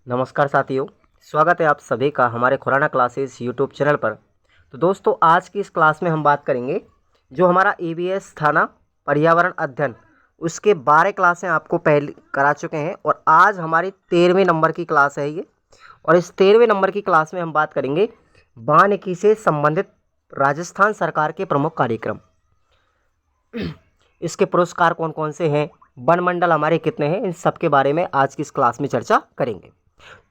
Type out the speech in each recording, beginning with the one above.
नमस्कार साथियों, स्वागत है आप सभी का हमारे खुराना क्लासेस यूट्यूब चैनल पर। तो दोस्तों, आज की इस क्लास में हम बात करेंगे जो हमारा ईवीएस था ना, पर्यावरण अध्ययन, उसके 12 क्लासें आपको पहले करा चुके हैं और आज हमारी 13वें नंबर की क्लास है ये। और इस 13वें नंबर की क्लास में हम बात करेंगे वानिकी से संबंधित राजस्थान सरकार के प्रमुख कार्यक्रम, इसके पुरस्कार कौन कौन से हैं, वन मंडल हमारे कितने हैं, इन सब के बारे में आज की इस क्लास में चर्चा करेंगे।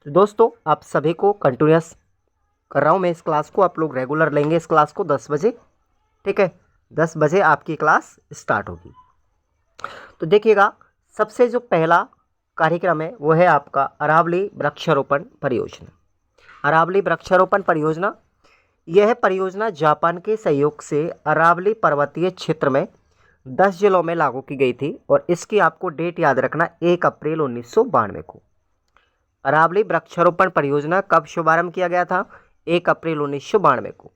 तो दोस्तों, आप सभी को कंटिन्यूस कर रहा हूँ मैं इस क्लास को, आप लोग रेगुलर लेंगे इस क्लास को 10 बजे, ठीक है। 10 बजे आपकी क्लास स्टार्ट होगी। तो देखिएगा, सबसे जो पहला कार्यक्रम है वो है आपका अरावली वृक्षारोपण परियोजना। अरावली वृक्षारोपण परियोजना, यह परियोजना जापान के सहयोग से अरावली पर्वतीय क्षेत्र में 10 जिलों में लागू की गई थी और इसकी आपको डेट याद रखना 1 अप्रैल 1992 को। अरावली वृक्षारोपण परियोजना कब शुभारंभ किया गया था? 1 अप्रैल 1992 को।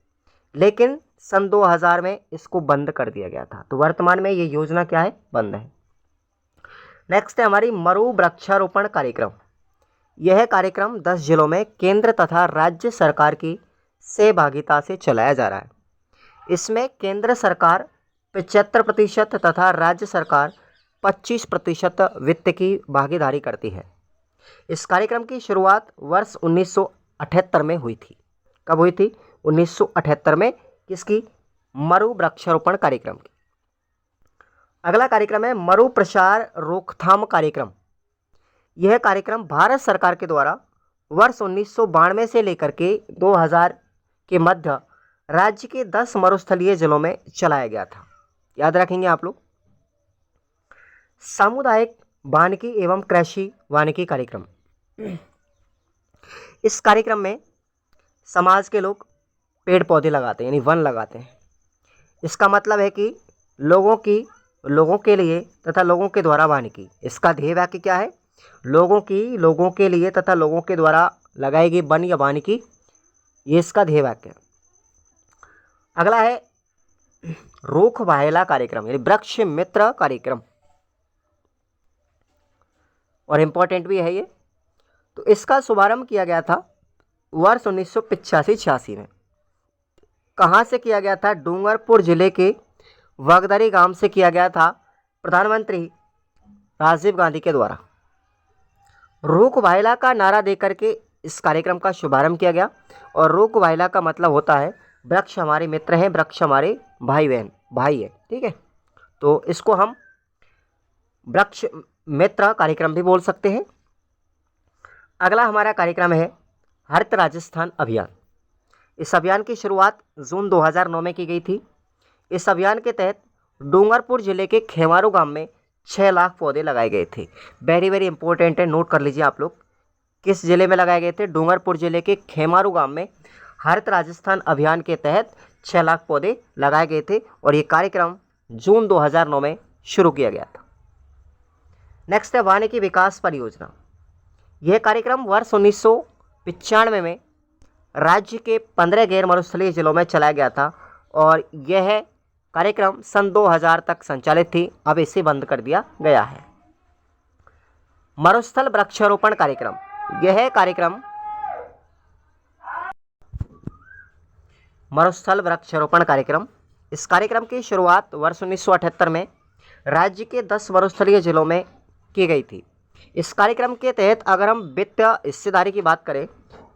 लेकिन सन 2000 में इसको बंद कर दिया गया था। तो वर्तमान में ये योजना क्या है? बंद है। नेक्स्ट है हमारी मरु वृक्षारोपण कार्यक्रम। यह कार्यक्रम 10 जिलों में केंद्र तथा राज्य सरकार की सहभागिता से चलाया जा रहा है। इसमें केंद्र सरकार 75% तथा राज्य सरकार 25% वित्त की भागीदारी करती है। इस कार्यक्रम की शुरुआत वर्ष 1978 में हुई थी। कब हुई थी? 1978 में। किसकी? मरु वृक्षारोपण कार्यक्रम की। अगला कार्यक्रम है मरु प्रसार रोकथाम कार्यक्रम। यह कार्यक्रम भारत सरकार के द्वारा वर्ष 1992 से लेकर के 2000 के मध्य राज्य के 10 मरुस्थलीय जिलों में चलाया गया था। याद रखेंगे आप लोग। सामुदायिक वानिकी एवं कृषि वानिकी कार्यक्रम। इस कार्यक्रम में समाज के लोग पेड़ पौधे लगाते हैं, यानी वन लगाते हैं। इसका मतलब है कि लोगों के लिए तथा लोगों के द्वारा वानिकी। इसका ध्येय वाक्य क्या है? लोगों के लिए तथा लोगों के द्वारा लगाई गई वन या वानिकी, ये इसका ध्येय वाक्य है। अगला है रूख वाहेला कार्यक्रम, यानी वृक्ष मित्र कार्यक्रम, और इम्पोर्टेंट भी है ये। तो इसका शुभारंभ किया गया था वर्ष 1985-86 में। कहाँ से किया गया था? डूंगरपुर जिले के वगदरी गांव से किया गया था, प्रधानमंत्री राजीव गांधी के द्वारा। रूख वाहेला का नारा देकर के इस कार्यक्रम का शुभारंभ किया गया। और रूख वाहेला का मतलब होता है वृक्ष हमारे मित्र हैं, वृक्ष हमारे भाई है, ठीक है। तो इसको हम वृक्ष मित्र कार्यक्रम भी बोल सकते हैं। अगला हमारा कार्यक्रम है हरित राजस्थान अभियान। इस अभियान की शुरुआत जून 2009 में की गई थी। इस अभियान के तहत डूंगरपुर जिले के खेमारू गांव में 6 लाख पौधे लगाए गए थे। वेरी वेरी इंपॉर्टेंट है, नोट कर लीजिए आप लोग। किस जिले में लगाए गए थे? डूंगरपुर जिले के खेमारू गांव में हरित राजस्थान अभियान के तहत 6 लाख पौधे लगाए गए थे और ये कार्यक्रम जून 2009 में शुरू किया गया था। नेक्स्ट है वानिकी विकास परियोजना। यह कार्यक्रम वर्ष 1995 में राज्य के 15 गैर मरुस्थलीय जिलों में चलाया गया था और यह कार्यक्रम सन 2000 तक संचालित थी। अब इसे बंद कर दिया गया है। मरुस्थल वृक्षारोपण कार्यक्रम। यह कार्यक्रम मरुस्थल वृक्षारोपण कार्यक्रम, इस कार्यक्रम की शुरुआत वर्ष 1978 में राज्य के 10 मरुस्थलीय जिलों में की गई थी। इस कार्यक्रम के तहत अगर हम वित्तीय हिस्सेदारी की बात करें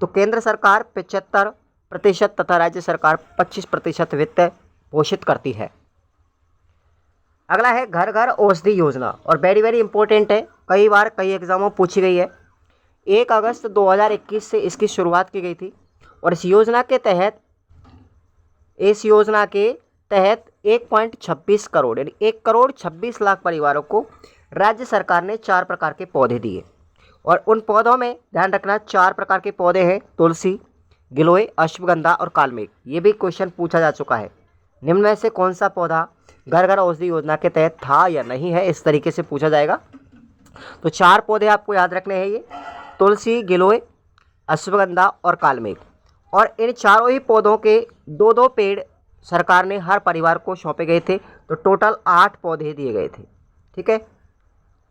तो केंद्र सरकार 75% तथा राज्य सरकार 25% वित्त पोषित करती है। अगला है घर घर औषधि योजना, और वेरी वेरी इंपॉर्टेंट है, कई बार कई एग्जामों पूछी गई है। 1 अगस्त 2021 से इसकी शुरुआत की गई थी और इस योजना के तहत 1.26 करोड़ यानी 1,26 लाख परिवारों को राज्य सरकार ने 4 प्रकार के पौधे दिए। और उन पौधों में ध्यान रखना 4 प्रकार के पौधे हैं: तुलसी, गिलोय, अश्वगंधा और कालमेघ। ये भी क्वेश्चन पूछा जा चुका है। निम्न में से कौन सा पौधा घर घर औषधि योजना के तहत था या नहीं है, इस तरीके से पूछा जाएगा। तो 4 पौधे आपको याद रखने हैं, ये तुलसी, गिलोय, अश्वगंधा और कालमेघ। और इन चारों ही पौधों के 2-2 पेड़ सरकार ने हर परिवार को सौंपे गए थे। तो टोटल 8 पौधे दिए गए थे, ठीक है।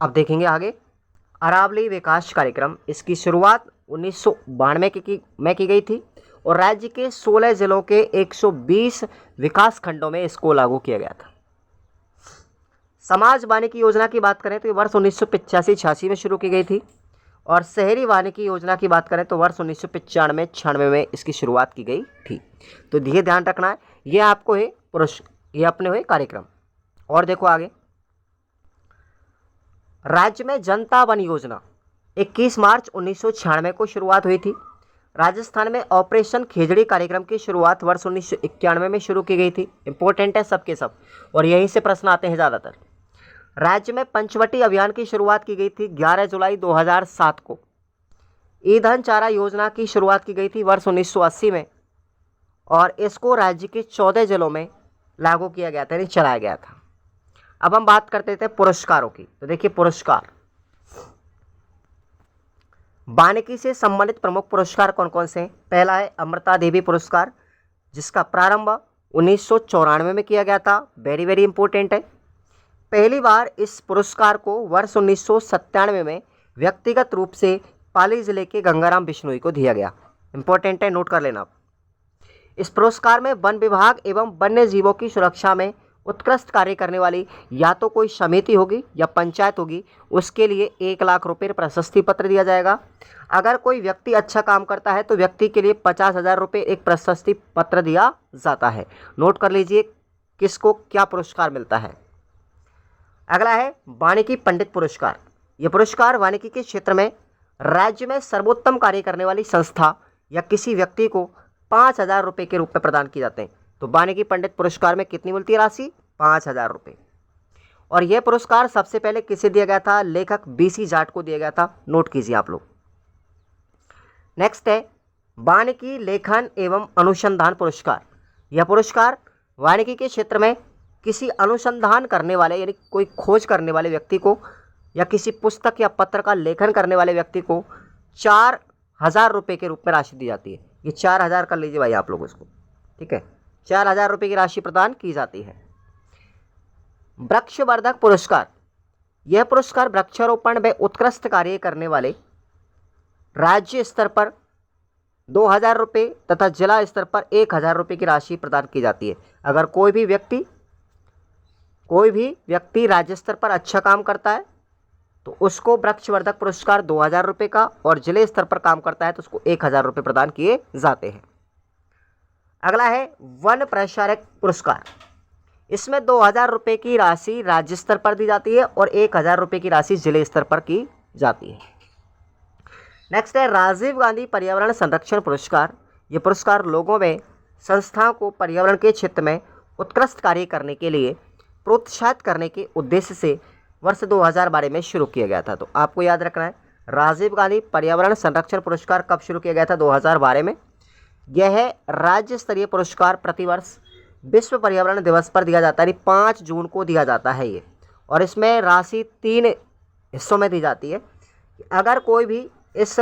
अब देखेंगे आगे अरावली विकास कार्यक्रम, इसकी शुरुआत 1992 में की गई थी और राज्य के 16 जिलों के 120 विकास खंडों में इसको लागू किया गया था। समाज वानिकी योजना की बात करें तो ये वर्ष 1985-86 में शुरू की गई थी और शहरी वानिकी योजना की बात करें तो वर्ष 1995-96 में इसकी शुरुआत की गई थी। तो ये ध्यान रखना है, ये आपको है ये अपने हुए कार्यक्रम। और देखो आगे, राज्य में जनता वन योजना 21 मार्च 1996 को शुरुआत हुई थी। राजस्थान में ऑपरेशन खेजड़ी कार्यक्रम की शुरुआत वर्ष 1991 में शुरू की गई थी। इंपॉर्टेंट है सबके सब और यहीं से प्रश्न आते हैं ज़्यादातर। राज्य में पंचवटी अभियान की शुरुआत की गई थी 11 जुलाई 2007 को। ईंधन चारा योजना की शुरुआत की गई थी वर्ष 1980 में और इसको राज्य के 14 जिलों में लागू किया गया था, यानी चलाया गया था। अब हम बात करते थे पुरस्कारों की। तो देखिए पुरस्कार, वानिकी से संबंधित प्रमुख पुरस्कार कौन कौन से हैं। पहला है अमृता देवी पुरस्कार, जिसका प्रारंभ 1994 में किया गया था। वेरी वेरी इंपॉर्टेंट है। पहली बार इस पुरस्कार को वर्ष 1997 में व्यक्तिगत रूप से पाली जिले के गंगाराम बिश्नोई को दिया गया। इंपॉर्टेंट है, नोट कर लेना आप। इस पुरस्कार में वन विभाग एवं वन्य जीवों की सुरक्षा में उत्कृष्ट कार्य करने वाली या तो कोई समिति होगी या पंचायत होगी, उसके लिए 1 लाख रुपये प्रशस्ति पत्र दिया जाएगा। अगर कोई व्यक्ति अच्छा काम करता है तो व्यक्ति के लिए 50,000 रुपये एक प्रशस्ति पत्र दिया जाता है। नोट कर लीजिए किसको क्या पुरस्कार मिलता है। अगला है वानिकी पंडित पुरस्कार। यह पुरस्कार वानिकी के क्षेत्र में राज्य में सर्वोत्तम कार्य करने वाली संस्था या किसी व्यक्ति को 5,000 रुपये के रूप में प्रदान किए जाते हैं। तो वानिकी पंडित पुरस्कार में कितनी मिलती है राशि? 5,000 रुपये। और यह पुरस्कार सबसे पहले किसे दिया गया था? लेखक BC जाट को दिया गया था। नोट कीजिए आप लोग। नेक्स्ट है वानिकी लेखन एवं अनुसंधान पुरस्कार। यह पुरस्कार वानिकी के क्षेत्र में किसी अनुसंधान करने वाले यानी कोई खोज करने वाले व्यक्ति को या किसी पुस्तक या पत्र का लेखन करने वाले व्यक्ति को 4,000 रुपये के रूप में राशि दी जाती है। ये 4,000 कर लीजिए भाई आप लोग उसको, ठीक है। 4,000 रुपये की राशि प्रदान की जाती है। वृक्षवर्धक पुरस्कार। यह पुरस्कार वृक्षारोपण में उत्कृष्ट कार्य करने वाले राज्य स्तर पर 2,000 रुपये तथा जिला स्तर पर 1,000 रुपये की राशि प्रदान की जाती है। अगर कोई भी व्यक्ति राज्य स्तर पर अच्छा काम करता है तो उसको वृक्षवर्धक पुरस्कार 2,000 रुपये का, और जिले स्तर पर काम करता है तो उसको 1,000 रुपये प्रदान किए जाते हैं। अगला है वन प्रसारक पुरस्कार। इसमें 2,000 रुपये की राशि राज्य स्तर पर दी जाती है और 1,000 रुपये की राशि जिले स्तर पर की जाती है। नेक्स्ट है राजीव गांधी पर्यावरण संरक्षण पुरस्कार। ये पुरस्कार लोगों में संस्थाओं को पर्यावरण के क्षेत्र में उत्कृष्ट कार्य करने के लिए प्रोत्साहित करने के उद्देश्य से वर्ष 2012 में शुरू किया गया था। तो आपको याद रखना है राजीव गांधी पर्यावरण संरक्षण पुरस्कार कब शुरू किया गया था? 2012 में। यह राज्य स्तरीय पुरस्कार प्रतिवर्ष विश्व पर्यावरण दिवस पर दिया जाता है, यानी 5 जून को दिया जाता है ये। और इसमें राशि 3 हिस्सों में दी जाती है। अगर कोई भी इस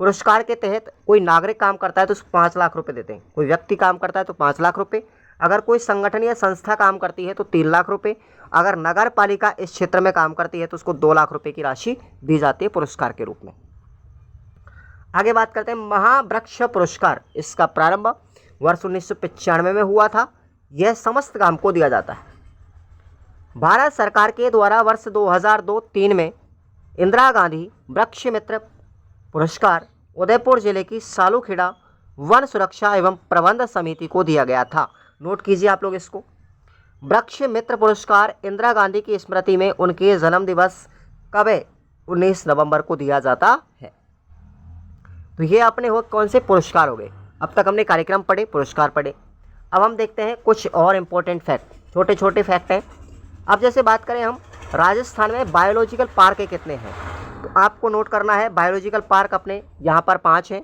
पुरस्कार के तहत कोई नागरिक काम करता है तो उसको 5 लाख रुपए देते हैं। कोई व्यक्ति काम करता है तो 5 लाख रुपए। अगर कोई संगठन या संस्था काम करती है तो 3 लाख रुपए। अगर नगर पालिका इस क्षेत्र में काम करती है तो उसको 2 लाख रुपए की राशि दी जाती है पुरस्कार के रूप में। आगे बात करते हैं महावृक्ष पुरस्कार। इसका प्रारंभ वर्ष 1995 में हुआ था। यह समस्त गांव को दिया जाता है। भारत सरकार के द्वारा वर्ष 2002-3 में इंदिरा गांधी वृक्ष मित्र पुरस्कार उदयपुर जिले की सालूखेड़ा वन सुरक्षा एवं प्रबंध समिति को दिया गया था। नोट कीजिए आप लोग इसको। वृक्ष मित्र पुरस्कार इंदिरा गांधी की स्मृति में उनके जन्म दिवस कब है? 19 नवंबर को दिया जाता है। तो ये अपने हो कौन से पुरस्कार हो गए। अब तक हमने कार्यक्रम पढ़े, पुरस्कार पढ़े। अब हम देखते हैं कुछ और इम्पोर्टेंट फैक्ट, छोटे छोटे फैक्ट हैं। अब जैसे बात करें हम, राजस्थान में बायोलॉजिकल पार्क कितने हैं? तो आपको नोट करना है बायोलॉजिकल पार्क अपने यहाँ पर 5 हैं,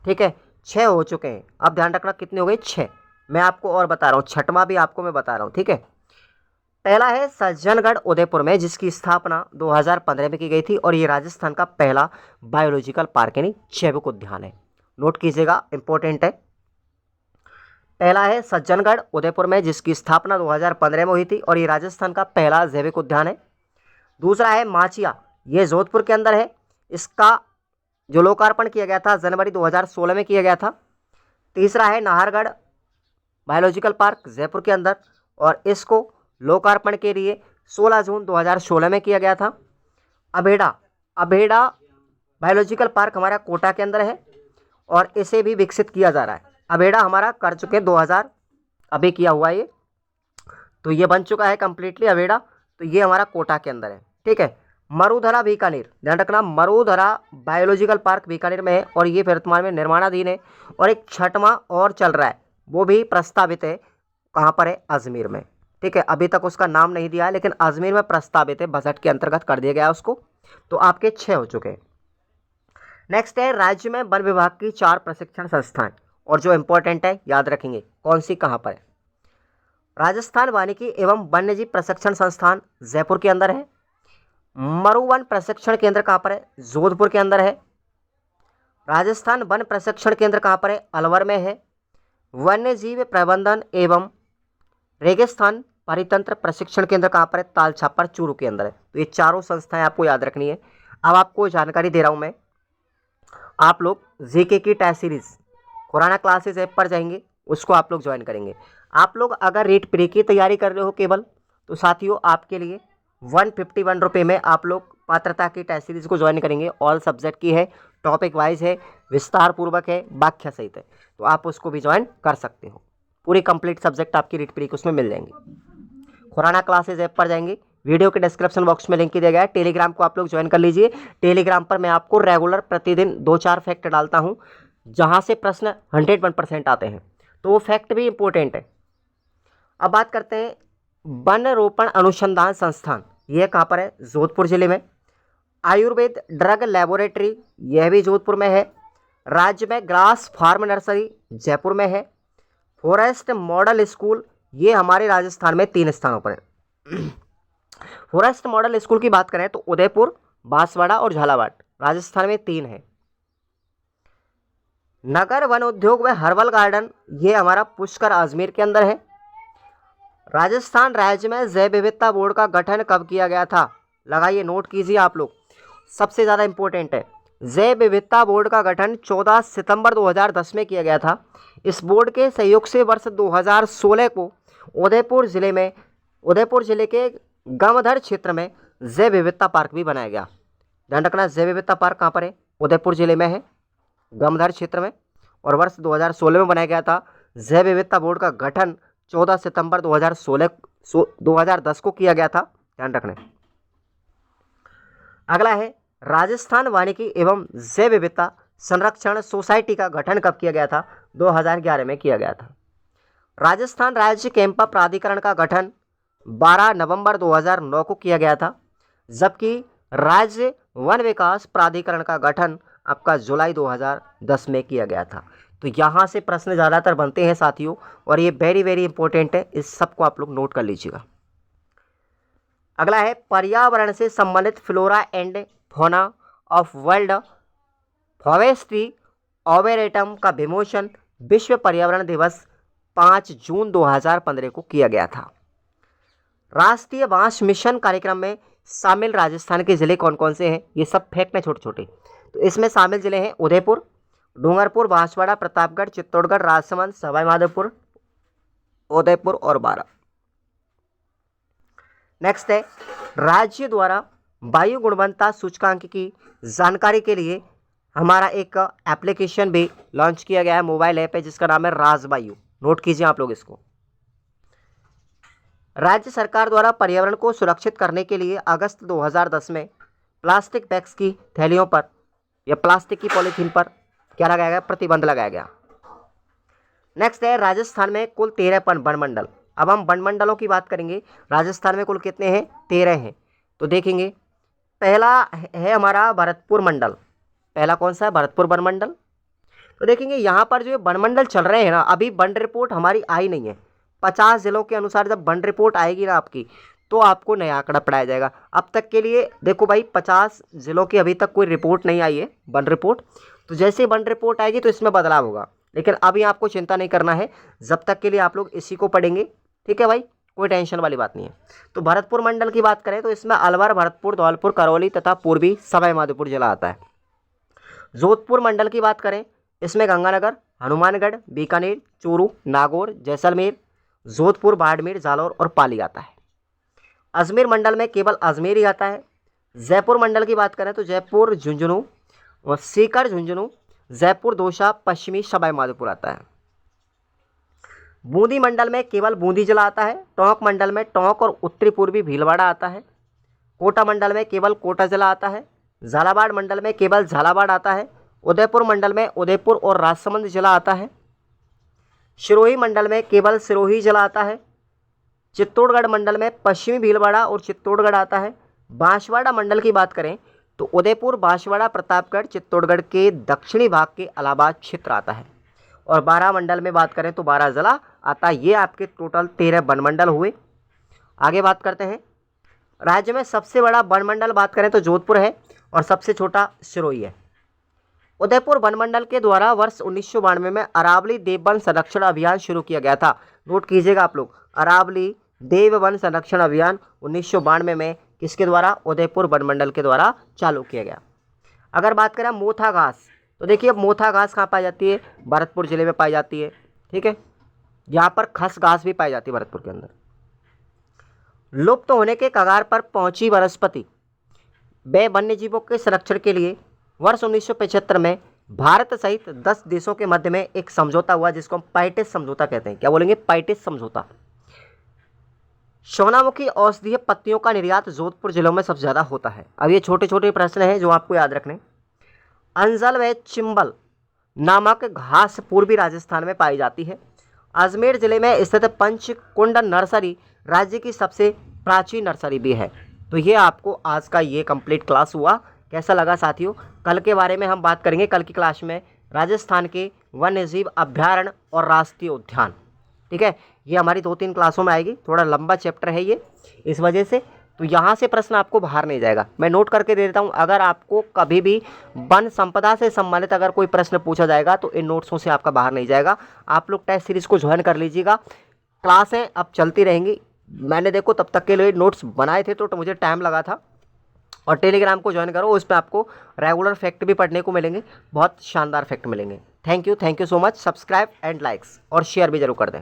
ठीक है। 6 हो चुके हैं। अब ध्यान रखना कितने हो गए? 6। मैं आपको और बता रहा हूँ, 6वां भी आपको मैं बता रहा हूँ, ठीक है। पहला है सज्जनगढ़ उदयपुर में, जिसकी स्थापना 2015 में की गई थी और ये राजस्थान का पहला बायोलॉजिकल पार्क यानी जैविक उद्यान है। नोट कीजिएगा, इंपॉर्टेंट है। पहला है सज्जनगढ़ उदयपुर में, जिसकी स्थापना 2015 में हुई थी और ये राजस्थान का पहला जैविक उद्यान है। दूसरा है माचिया, ये जोधपुर के अंदर है। इसका जो लोकार्पण किया गया था जनवरी 2016 में किया गया था। तीसरा है नाहरगढ़ बायोलॉजिकल पार्क जयपुर के अंदर, और इसको लोकार्पण के लिए 16 जून 2016 में किया गया था। अभेड़ा अभेड़ा बायोलॉजिकल पार्क हमारा कोटा के अंदर है और इसे भी विकसित किया जा रहा है। अभेड़ा हमारा कर चुके 2000 अभी किया हुआ है ये, तो ये बन चुका है कम्प्लीटली अभेड़ा। तो ये हमारा कोटा के अंदर है, ठीक है। मरुधरा बीकानेर, ध्यान रखना, मरुधरा बायोलॉजिकल पार्क बीकानेर में है और ये वर्तमान में निर्माणाधीन है। और एक छठवां और चल रहा है, वो भी प्रस्तावित है। कहाँ पर है? अजमेर में, ठीक है। अभी तक उसका नाम नहीं दिया है लेकिन अजमेर में प्रस्तावित है, बजट के अंतर्गत कर दिया गया है उसको। तो आपके 6 हो चुके हैं। नेक्स्ट है राज्य में वन विभाग की 4 प्रशिक्षण संस्थाएं, और जो इंपॉर्टेंट है याद रखेंगे कौन सी कहाँ पर है। राजस्थान वानिकी एवं वन्यजीव प्रशिक्षण संस्थान जयपुर के अंदर है। मरुवन प्रशिक्षण केंद्र कहाँ पर है? जोधपुर के अंदर है। राजस्थान वन प्रशिक्षण केंद्र कहाँ पर है? अलवर में है। वन्यजीव प्रबंधन एवं रेगिस्तान परितंत्र प्रशिक्षण केंद्र कहाँ पर है? तालछापर चूरू के अंदर है। तो ये चारों संस्थाएं आपको याद रखनी है। अब आपको जानकारी दे रहा हूँ मैं, आप लोग जीके की test series Khurana classes app पर जाएंगे, उसको आप लोग ज्वाइन करेंगे। आप लोग अगर रीट प्री की तैयारी कर रहे हो केवल, तो साथियों आपके लिए 151 रुपये में आप लोग पात्रता की टेस्ट सीरीज को ज्वाइन करेंगे। ऑल सब्जेक्ट की है, टॉपिक वाइज है, विस्तार पूर्वक है, व्याख्या सहित है, तो आप उसको भी ज्वाइन कर सकते हो। पूरी कंप्लीट सब्जेक्ट आपकी रीट प्री की उसमें मिल जाएंगे। खुराना क्लासेस ऐप पर जाएंगे, वीडियो के डिस्क्रिप्शन बॉक्स में लिंक दिया गया है। टेलीग्राम को आप लोग ज्वाइन कर लीजिए। टेलीग्राम पर मैं आपको रेगुलर प्रतिदिन 2-4 फैक्ट डालता हूँ जहाँ से प्रश्न 101% आते हैं, तो वो फैक्ट भी इम्पोर्टेंट है। अब बात करते हैं वन रोपण अनुसंधान संस्थान, ये कहाँ पर है? जोधपुर जिले में। आयुर्वेद ड्रग लेबोरेटरी, यह भी जोधपुर में है। राज्य में ग्रास फार्म नर्सरी जयपुर में है। फॉरेस्ट मॉडल स्कूल, ये हमारे राजस्थान में 3 स्थानों पर है। फॉरेस्ट मॉडल स्कूल की बात करें तो उदयपुर, बांसवाड़ा और झालावाड़, राजस्थान में 3 है। नगर वन उद्योग व हर्बल गार्डन, ये हमारा पुष्कर अजमेर के अंदर है। राजस्थान राज्य में जैव विविधता बोर्ड का गठन कब किया गया था? लगाइए, नोट कीजिए आप लोग, सबसे ज़्यादा इंपॉर्टेंट है। जैव विविधता बोर्ड का गठन 14 सितंबर 2010 में किया गया था। इस बोर्ड के सहयोग से वर्ष 2016 को उदयपुर जिले के गमधर क्षेत्र में जैव विविधता पार्क भी बनाया गया। ध्यान रखना, जैव विविधता पार्क कहाँ पर है? उदयपुर जिले में है, गमधर क्षेत्र में, और वर्ष 2016 में बनाया गया था। जैव विविधता बोर्ड का गठन 14 सितंबर 2010 को किया गया था, ध्यान रखना। अगला है राजस्थान वानिकी एवं जैव विविधता संरक्षण सोसाइटी का गठन कब किया गया था? 2011 में किया गया था। राजस्थान राज्य कैंपा प्राधिकरण का गठन 12 नवंबर 2009 को किया गया था, जबकि राज्य वन विकास प्राधिकरण का गठन आपका जुलाई 2010 में किया गया था। तो यहाँ से प्रश्न ज़्यादातर बनते हैं साथियों, और ये वेरी वेरी इंपॉर्टेंट है, इस सबको आप लोग नोट कर लीजिएगा। अगला है पर्यावरण से संबंधित flora and fauna of world forestry arboretum का विमोचन विश्व पर्यावरण दिवस 5 जून 2015 को किया गया था। राष्ट्रीय बांस मिशन कार्यक्रम में शामिल राजस्थान के जिले कौन कौन से हैं? ये सब फैक्ट हैं छोटे छोटे। तो इसमें शामिल जिले हैं उदयपुर, डूंगरपुर, बांसवाड़ा, प्रतापगढ़, चित्तौड़गढ़, राजसमंद, सवाई माधोपुर, उदयपुर और बारां। नेक्स्ट है राज्य द्वारा वायु गुणवत्ता सूचकांक की जानकारी के लिए हमारा एक एप्लीकेशन भी लॉन्च किया गया है, मोबाइल ऐप है जिसका नाम है राजवायु। नोट कीजिए आप लोग इसको। राज्य सरकार द्वारा पर्यावरण को सुरक्षित करने के लिए अगस्त 2010 में प्लास्टिक बैग्स की थैलियों पर या प्लास्टिक की पॉलीथीन पर क्या लगाया गया? प्रतिबंध लगाया गया। नेक्स्ट है राजस्थान में कुल 13 वनमंडल। अब हम वनमंडलों की बात करेंगे। राजस्थान में कुल कितने हैं? 13 हैं। तो देखेंगे, पहला है हमारा भरतपुर मंडल। पहला कौन सा है? भरतपुर वनमंडल। तो देखेंगे यहाँ पर जो ये वनमंडल चल रहे हैं ना, अभी वन रिपोर्ट हमारी आई नहीं है। 50 जिलों के अनुसार जब वन रिपोर्ट आएगी ना आपकी, तो आपको नया आंकड़ा पढ़ाया जाएगा। अब तक के लिए देखो भाई, 50 जिलों की अभी तक कोई रिपोर्ट नहीं आई है, वन रिपोर्ट। तो जैसे वन रिपोर्ट आएगी तो इसमें बदलाव होगा, लेकिन अभी आपको चिंता नहीं करना है। जब तक के लिए आप लोग इसी को पढ़ेंगे, ठीक है भाई। कोई टेंशन वाली बात नहीं है। तो भरतपुर मंडल की बात करें तो इसमें अलवर, भरतपुर, धौलपुर, करौली तथा पूर्वी सवाई माधोपुर जिला आता है। जोधपुर मंडल की बात करें, इसमें गंगानगर, हनुमानगढ़, बीकानेर, चूरू, नागौर, जैसलमेर, जोधपुर, बाड़मेर, जालौर और पाली आता है। अजमेर मंडल में केवल अजमेर ही आता है। जयपुर मंडल की बात करें तो जयपुर, झुंझुनू और सीकर, झुंझुनू, जयपुर, दौसा, पश्चिमी सवाई माधोपुर आता है। बूंदी मंडल में केवल बूंदी जिला आता है। टोंक मंडल में टोंक और उत्तरी पूर्वी भीलवाड़ा आता है। कोटा मंडल में केवल कोटा जिला आता है। झालावाड़ मंडल में केवल झालावाड़ आता है। उदयपुर मंडल में उदयपुर और राजसमंद जिला आता है। सिरोही मंडल में केवल सिरोही जिला आता है। चित्तौड़गढ़ मंडल में पश्चिमी भीलवाड़ा और चित्तौड़गढ़ आता है। बांसवाड़ा मंडल की बात करें तो उदयपुर, बांसवाड़ा, प्रतापगढ़, चित्तौड़गढ़ के दक्षिणी भाग के इलाहाबाद क्षेत्र आता है। और 12 मंडल में बात करें तो 12 जिला आता है। ये आपके टोटल 13 वनमंडल हुए। आगे बात करते हैं, राज्य में सबसे बड़ा वनमंडल बात करें तो जोधपुर है और सबसे छोटा सिरोही है। उदयपुर वनमंडल के द्वारा वर्ष 1992 में अरावली देववन संरक्षण अभियान शुरू किया गया था। नोट कीजिएगा आप लोग, अरावली देववन संरक्षण अभियान 1992 में किसके द्वारा? उदयपुर वनमंडल के द्वारा चालू किया गया। अगर बात करें मोथा घास, तो देखिए अब मोथा घास कहाँ पाई जाती है? भरतपुर जिले में पाई जाती है। ठीक है, यहाँ पर खस घास भी पाई जाती है भरतपुर के अंदर। लुप्त होने के कगार पर पहुंची वनस्पति व वन्य जीवों के संरक्षण के लिए वर्ष 1975 में भारत सहित 10 देशों के मध्य में एक समझौता हुआ जिसको हम पाइटिस समझौता कहते हैं। क्या बोलेंगे? पाइटिस समझौता। सोनामुखी औषधीय पत्तियों का निर्यात जोधपुर जिलों में सबसे ज़्यादा होता है। अब ये छोटे छोटे प्रश्न हैं जो आपको याद रखने। अंजल व चिंबल नामक घास पूर्वी राजस्थान में पाई जाती है। अजमेर जिले में स्थित पंचकुंड नर्सरी राज्य की सबसे प्राचीन नर्सरी भी है। तो ये आपको आज का ये कंप्लीट क्लास हुआ। कैसा लगा साथियों? कल के बारे में हम बात करेंगे कल की क्लास में, राजस्थान के वन्यजीव अभ्यारण्य और राष्ट्रीय उद्यान। ठीक है, ये हमारी 2-3 क्लासों में आएगी। थोड़ा लंबा चैप्टर है ये, इस वजह से तो यहाँ से प्रश्न आपको बाहर नहीं जाएगा। मैं नोट करके दे देता हूँ, अगर आपको कभी भी वन संपदा से संबंधित अगर कोई प्रश्न पूछा जाएगा तो इन नोट्सों से आपका बाहर नहीं जाएगा। आप लोग टेस्ट सीरीज़ को ज्वाइन कर लीजिएगा। क्लासें अब चलती रहेंगी। मैंने देखो तब तक के लिए नोट्स बनाए थे तो मुझे टाइम लगा था। और टेलीग्राम को ज्वाइन करो, उस पर आपको रेगुलर फैक्ट भी पढ़ने को मिलेंगे, बहुत शानदार फैक्ट मिलेंगे। Thank you so much. Subscribe and likes और शेयर भी जरूर कर दें।